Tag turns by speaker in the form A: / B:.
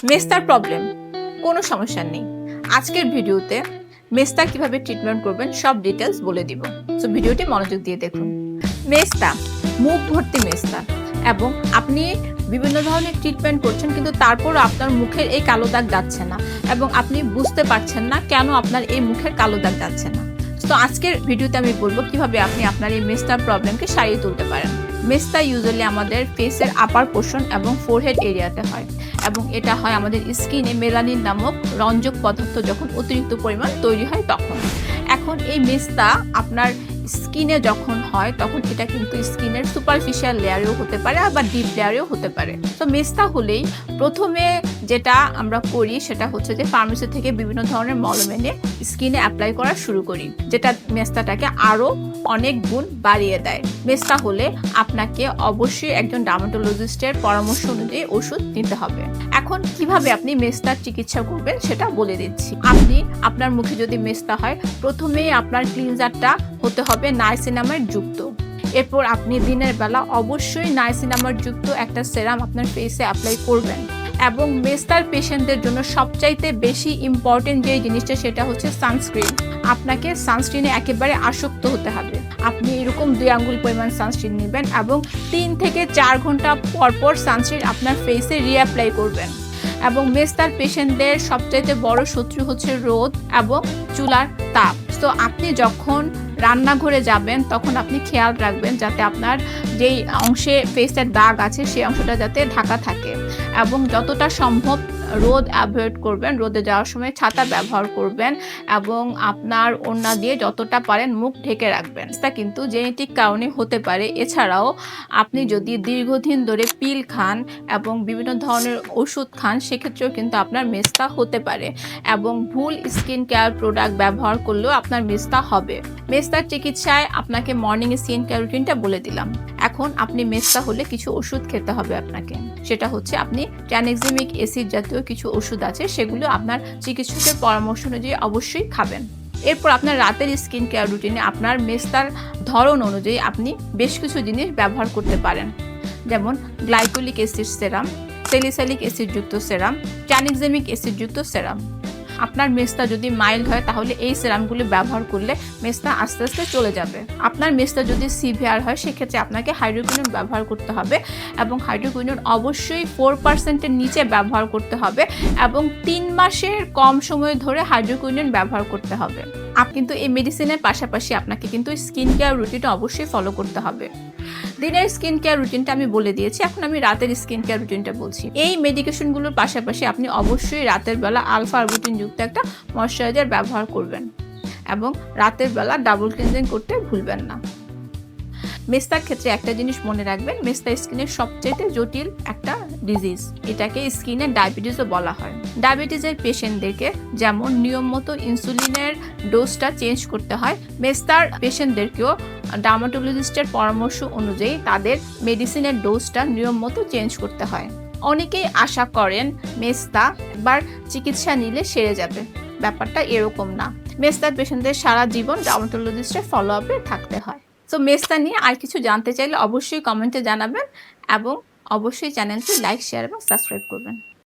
A: মেস্তার problem কোনো সমস্যা নেই। আজকের ভিডিওতে মেস্তা কিভাবে ট্রিটমেন্ট করবেন সব ডিটেলস বলে দিব। সো ভিডিওটি মনোযোগ দিয়ে দেখুন। মেস্তা, মুখ ভর্তি মেস্তা, এবং আপনি বিভিন্ন ধরনের ট্রিটমেন্ট করছেন কিন্তু তারপরও আপনার মুখের এই কালো দাগ যাচ্ছে না এবং আপনি বুঝতে পারছেন না কেন আপনার এই মুখের কালো দাগ যাচ্ছে না। তো আজকের ভিডিওতে আমি বলবো কিভাবে আপনি আপনার এই মেস্তার প্রবলেমকে সারিয়ে তুলতে পারেন। মেস্তা ইউজুয়ালি আমাদের ফেসের আপার পোর্শন এবং ফোরহেড এরিয়াতে হয় এবং এটা হয় আমাদের স্কিনে মেলানিন নামক রঞ্জক পদার্থ যখন অতিরিক্ত পরিমাণ তৈরি হয় তখন। এখন এই মেস্তা আপনার স্কিনে যখন হয় তখন এটা কিন্তু স্কিনের সুপারফিশিয়াল লেয়ারেও হতে পারে আবার ডিপ লেয়ারেও হতে পারে। তো মেস্তা হলেই প্রথমে যেটা আমরা করি সেটা হচ্ছে যে ফার্মেসি থেকে বিভিন্ন ধরনের মলম এনে স্কিনে অ্যাপ্লাই করা শুরু করি, যেটা মেস্তাটাকে আরো অনেক গুণ বাড়িয়ে দেয়। মেস্তা হলে আপনাকে অবশ্যই একজন ডার্মাটোলজিস্টের পরামর্শ অনুযায়ী ওষুধ নিতে হবে। এখন কিভাবে আপনি মেস্তার চিকিৎসা করবেন সেটা বলে দিচ্ছি। আপনি আপনার মুখে যদি মেস্তা হয় প্রথমেই আপনার ক্লিনজারটা হতে হবে নাইসিনামাইড যুক্ত। এরপর আপনি দিনের বেলা অবশ্যই নাইসিনামাইড যুক্ত একটা সেরাম আপনার ফেসে অ্যাপ্লাই করবেন। এবং মেস্তার পেশেন্টদের জন্য সবচাইতে বেশি ইম্পর্টেন্ট যে জিনিসটা সেটা হচ্ছে সানস্ক্রিন। আপনাকে সানস্ক্রিনে একেবারে আসক্ত হতে হবে। আপনি এরকম 2 আঙ্গুল পরিমাণ সানস্ক্রিন নেবেন এবং 3 থেকে 4 ঘন্টা পর পর সানস্ক্রিন আপনার ফেসে রিঅ্যাপ্লাই করবেন। এবং মেস্তার পেশেন্টদের সবচাইতে বড় শত্রু হচ্ছে রোদ এবং চুলার তাপ। তো আপনি যখন রান্নাঘরে যাবেন তখন আপনি খেয়াল রাখবেন যাতে আপনার যেই অংশে ফেসের দাগ আছে সেই অংশটা যাতে ঢাকা থাকে এবং যতটা সম্ভব রোদ অ্যাভয়েড করবেন। রোদে যাওয়ার সময় ছাতা ব্যবহার করবেন এবং আপনার ওড়না দিয়ে যতটা পারেন মুখ ঢেকে রাখবেন। তা কিন্তু জেনেটিক কারণে হতে পারে। এছাড়াও আপনি যদি দীর্ঘদিন ধরে পিল খান এবং বিভিন্ন ধরনের ওষুধ খান সেক্ষেত্রেও কিন্তু আপনার মেস্তা হতে পারে এবং ভুল স্কিন কেয়ার প্রোডাক্ট ব্যবহার করলেও আপনার মেস্তা হবে। মেস্তার চিকিৎসায় আপনাকে মর্নিং স্কিন কেয়ার রুটিনটা বলে দিলাম। এখন আপনি মেস্তা হলে কিছু ওষুধ খেতে হবে আপনাকে। সেটা হচ্ছে আপনি ট্রানএক্সামিক অ্যাসিড জাতীয় কিছু ওষুধ আছে সেগুলো আপনার চিকিৎসকের পরামর্শ অনুযায়ী অবশ্যই খাবেন। এরপর আপনার রাতের স্কিন কেয়ার রুটিনে আপনার মেস্তার ধরন অনুযায়ী আপনি বেশ কিছু জিনিস ব্যবহার করতে পারেন, যেমন গ্লাইকোলিক অ্যাসিড সেরাম, স্যালিসাইলিক অ্যাসিডযুক্ত সেরাম, ট্রানএক্সামিক অ্যাসিডযুক্ত সেরাম। আপনার মেস্তা যদি মাইল্ড হয় তাহলে এই সেরামগুলো ব্যবহার করলে মেস্তা আস্তে আস্তে চলে যাবে। আপনার মেস্তা যদি সিভিয়ার হয় সেক্ষেত্রে আপনাকে হাইড্রোকুইনোন ব্যবহার করতে হবে এবং হাইড্রোকুইনোন অবশ্যই 4%-এর নিচে ব্যবহার করতে হবে এবং 3 মাসের কম সময় ধরে হাইড্রোকুইনোন ব্যবহার করতে হবে। কিন্তু এই মেডিসিনের পাশাপাশি আপনাকে কিন্তু স্কিন কেয়ার রুটিনটা অবশ্যই ফলো করতে হবে। দিনের স্কিন কেয়ার রুটিনটা আমি বলে দিয়েছি, এখন আমি রাতের স্কিন কেয়ার রুটিনটা বলছি। এই মেডিকেশনগুলোর পাশাপাশি আপনি অবশ্যই রাতের বেলা আলফা আরবুটিন যুক্ত একটা ময়শ্চারাইজার ব্যবহার করবেন এবং রাতের বেলা ডাবল ক্লিনজিং করতে ভুলবেন না। মেস্তার ক্ষেত্রে একটা জিনিস মনে রাখবেন, মেস্তা স্কিনের সবচেয়ে জটিল একটা ডিজিজ। এটাকে স্কিনে ডায়াবেটিসও বলা হয়। ডায়াবেটিসের পেশেন্টদেরকে যেমন নিয়ম মতো ইনসুলিনের ডোজটা চেঞ্জ করতে হয়, মেস্তার পেশেন্টদেরকেও ডার্মাটোলজিস্টের পরামর্শ অনুযায়ী তাদের মেডিসিনের ডোজটা নিয়ম মতো চেঞ্জ করতে হয়। অনেকেই আশা করেন মেস্তা একবার চিকিৎসা নিলে সেরে যাবে। ব্যাপারটা এরকম না। মেস্তার পেশেন্টদের সারা জীবন ডার্মাটোলজিস্টের ফলো আপে থাকতে হয়। তো মেস্তা নিয়ে আর কিছু জানতে চাইলে অবশ্যই কমেন্টে জানাবেন এবং অবশ্যই চ্যানেলটি লাইক, শেয়ার এবং সাবস্ক্রাইব করবেন।